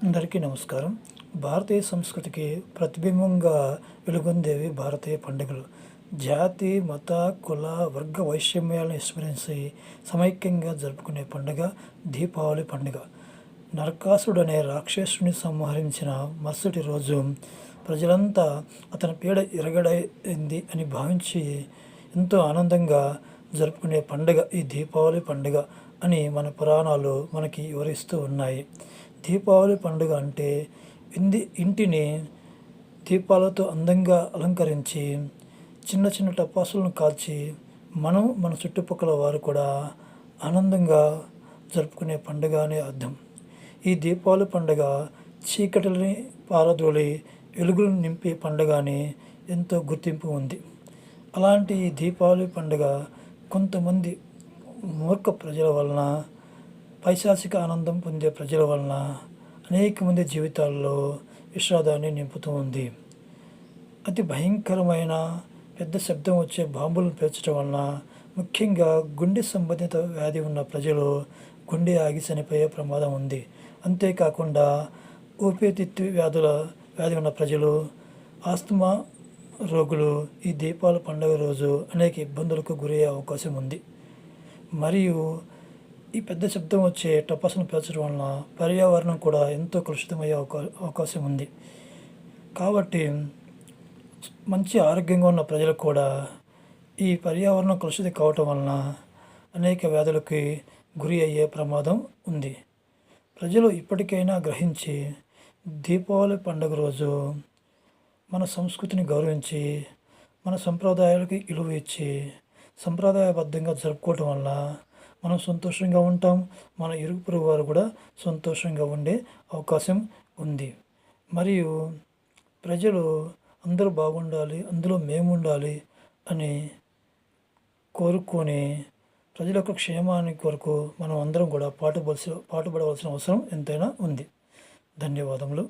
అందరికీ నమస్కారం. భారతీయ సంస్కృతికి ప్రతిబింబంగా వెలుగొందేవి భారతీయ పండుగలు. జాతి, మత, కుల, వర్గ వైషమ్యాలను విస్మరించి సమైక్యంగా జరుపుకునే పండుగ దీపావళి పండుగ. నరకాసుడు అనే రాక్షసుని సంహరించిన మరుసటి రోజు ప్రజలంతా అతని పీడ ఇరగడైంది అని భావించి ఎంతో ఆనందంగా జరుపుకునే పండుగ ఈ దీపావళి పండుగ అని మన పురాణాలు మనకి వివరిస్తూ ఉన్నాయి. దీపావళి పండుగ అంటే ఇంటిని దీపాలతో అందంగా అలంకరించి చిన్న చిన్న టపాసులను కాల్చి మన చుట్టుపక్కల వారు కూడా ఆనందంగా జరుపుకునే పండుగ అనే అర్థం. ఈ దీపావళి పండుగ చీకటిని పారదోలి వెలుగులను నింపే పండుగ అని ఎంతో గుర్తింపు ఉంది. అలాంటి ఈ దీపావళి పండుగ కొంతమంది మూర్ఖ ప్రజల వలన, పైశాచిక ఆనందం పొందే ప్రజల వలన అనేక మంది జీవితాల్లో విషాదాన్ని నింపుతూ ఉంది. అతి భయంకరమైన పెద్ద శబ్దం వచ్చే బాంబులను పేల్చడం వలన ముఖ్యంగా గుండె సంబంధిత వ్యాధి ఉన్న ప్రజలు గుండె ఆగి చనిపోయే ప్రమాదం ఉంది. అంతేకాకుండా ఊపిరితిత్తు వ్యాధి ఉన్న ప్రజలు, ఆస్తమా రోగులు ఈ దీపావళి పండుగ రోజు అనేక ఇబ్బందులకు గురయ్యే అవకాశం ఉంది. మరియు ఈ పెద్ద శబ్దం వచ్చే టపాసును పేల్చడం వలన పర్యావరణం కూడా ఎంతో కలుషితమయ్యే అవకాశం ఉంది. కాబట్టి మంచి ఆరోగ్యంగా ఉన్న ప్రజలు కూడా ఈ పర్యావరణం కలుషితం కావటం వలన అనేక వ్యాధులకి గురి అయ్యే ప్రమాదం ఉంది. ప్రజలు ఇప్పటికైనా గ్రహించి దీపావళి పండుగ రోజు మన సంస్కృతిని గౌరవించి, మన సంప్రదాయాలకి విలువ ఇచ్చి సంప్రదాయబద్ధంగా జరుపుకోవటం వల్ల మనం సంతోషంగా ఉంటాం. మన ఇరుగు పొరుగు వారు కూడా సంతోషంగా ఉండే అవకాశం ఉంది. మరియు ప్రజలు అందరూ బాగుండాలి, అందులో మేము ఉండాలి అని కోరుకొని ప్రజల యొక్క క్షేమానికి కొరకు మనం అందరం కూడా పాటుపడవలసిన అవసరం ఎంతైనా ఉంది. ధన్యవాదములు.